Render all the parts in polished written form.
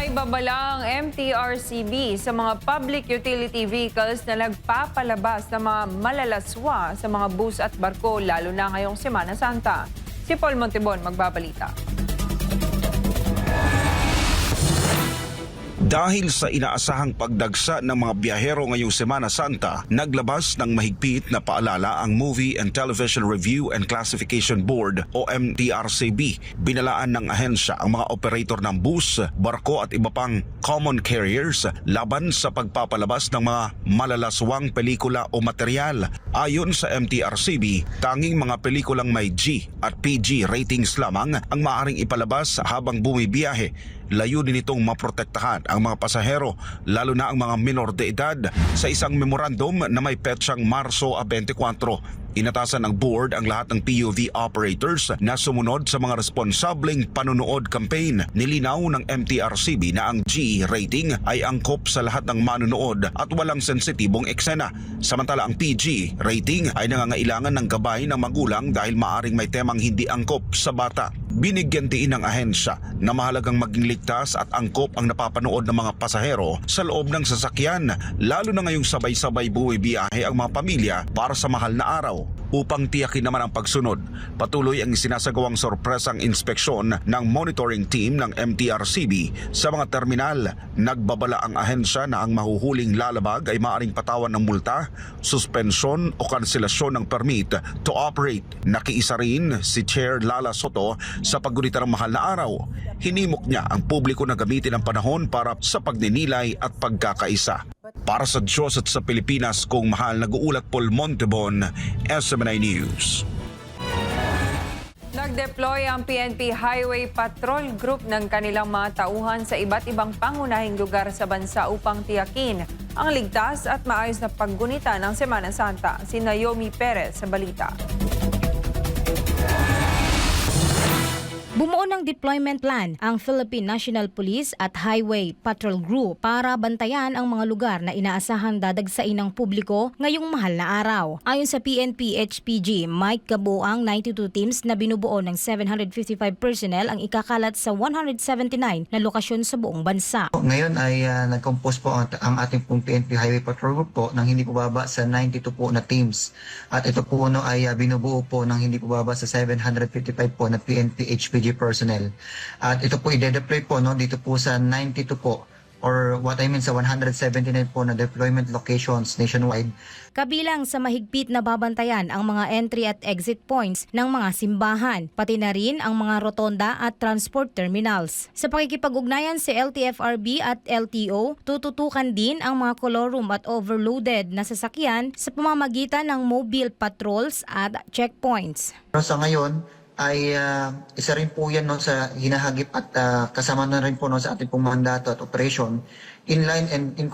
May babala ang MTRCB sa mga public utility vehicles na nagpapalabas ng mga malalaswa sa mga bus at barko lalo na ngayong Semana Santa. Si Paul Montebon magbabalita. Dahil sa inaasahang pagdagsa ng mga biyahero ngayong Semana Santa, naglabas ng mahigpit na paalala ang Movie and Television Review and Classification Board o MTRCB. Binalaan ng ahensya ang mga operator ng bus, barko at iba pang common carriers laban sa pagpapalabas ng mga malalaswang pelikula o material. Ayon sa MTRCB, tanging mga pelikulang may G at PG ratings lamang ang maaaring ipalabas habang bumibiyahe. Layunin nitong maprotektahan ang mga pasahero, lalo na ang mga minor de edad. Sa isang memorandum na may petsang Marso 24, inatasan ng board ang lahat ng PUV operators na sumunod sa mga responsableng panunood campaign. Nilinaw ng MTRCB na ang G rating ay angkop sa lahat ng manunood at walang sensitibong eksena. Samantala ang PG rating ay nangangailangan ng gabay ng magulang dahil maaring may temang hindi angkop sa bata. Binigyan diin ng ahensya na mahalagang maging ligtas at angkop ang napapanood ng mga pasahero sa loob ng sasakyan, lalo na ngayong sabay-sabay buwibiyahe ang mga pamilya para sa mahal na araw. Upang tiyakin naman ang pagsunod, patuloy ang isinasagawang sorpresang inspeksyon ng monitoring team ng MTRCB sa mga terminal. Nagbabala ang ahensya na ang mahuhuling lalabag ay maaaring patawan ng multa, suspensyon o kanselasyon ng permit to operate. Nakiisa rin si Chair Lala Soto sa paggunita ng mahal na araw. Hinimok niya ang publiko na gamitin ang panahon para sa pagninilay at pagkakaisa. Para sa Diyos at sa Pilipinas, kung mahal, nag-uulat Paul Montebon, SMNI News. Nag-deploy ang PNP Highway Patrol Group ng kanilang mga tauhan sa iba't ibang pangunahing lugar sa bansa upang tiyakin ang ligtas at maayos na paggunita ng Semana Santa. Si Naomi Perez sa balita. Bumuo ng deployment plan ang Philippine National Police at Highway Patrol Group para bantayan ang mga lugar na inaasahang dadagsain ng publiko ngayong mahal na araw. Ayon sa PNP HPG, may kabuang 92 teams na binubuo ng 755 personnel ang ikakalat sa 179 na lokasyon sa buong bansa. Ngayon ay nag-compose po ang ating pong PNP Highway Patrol Group po ng hindi po baba sa 92 po na teams. At ito po ay binubuo po ng hindi po baba sa 755 po na PNP HPG personnel. At ito po i-deploy po dito po sa 92 po or what I mean sa 179 po na deployment locations nationwide. Kabilang sa mahigpit na babantayan ang mga entry at exit points ng mga simbahan, pati na rin ang mga rotonda at transport terminals. Sa pakikipag-ugnayan sa LTFRB at LTO, tututukan din ang mga colorum at overloaded na sasakyan sa pamamagitan ng mobile patrols at checkpoints. Pero sa ngayon, ay isa rin po yan sa hinahagip at kasama na rin po sa ating pong mandato at operation in line and in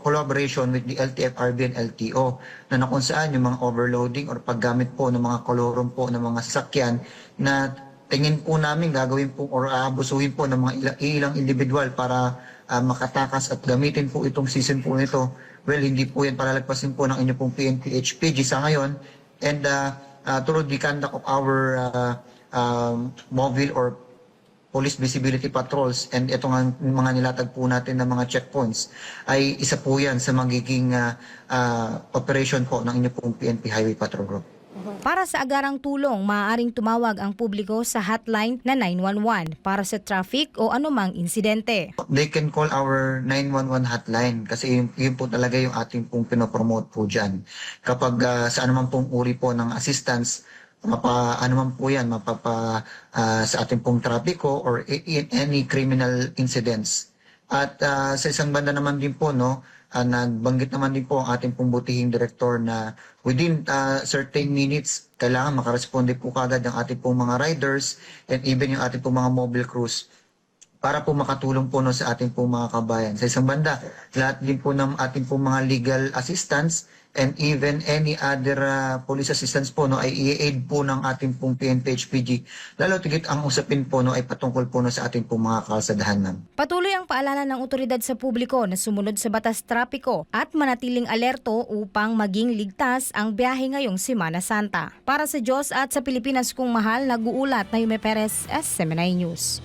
collaboration with the LTFRB and LTO na kung saan yung mga overloading or paggamit po ng mga kolorum po ng mga sasakyan na tingin po namin gagawin po or aabusuhin po ng mga ilang individual para makatakas at gamitin po itong season po nito. Well, hindi po yan palalagpasin po ng inyong pong PNP HPG sa ngayon and through the conduct of our mobile or police visibility patrols and ito nga mga nilatag po natin ng mga checkpoints ay isa po yan sa magiging operation po ng inyong pong PNP Highway Patrol Group. Para sa agarang tulong, maaaring tumawag ang publiko sa hotline na 911 para sa traffic o anumang insidente. They can call our 911 hotline kasi yun po talaga yung ating pong pinopromote po dyan. Kapag sa anumang pong uri po ng assistance, anuman po yan, sa ating pong trapiko or in any criminal incidents. At sa isang banda naman din po, nagbanggit naman din po ang ating pong butihing direktor na within certain minutes, kailangan makaresponde po kagad ang ating pong mga riders and even yung ating pong mga mobile crews para po makatulong po sa ating pong mga kabayan. Sa isang banda, lahat din po ng ating pong mga legal assistance and even any other police assistance po ay i-aid po ng ating pong PNP HPG. Lalo tigit ang usapin po ay patungkol po sa ating pong mga kalsadahan. Patuloy ang paalala ng otoridad sa publiko na sumunod sa batas trapiko at manatiling alerto upang maging ligtas ang biyahe ngayong Semana Santa. Para sa Diyos at sa Pilipinas kung mahal, nag-uulat na Naomi Perez, SMNI News.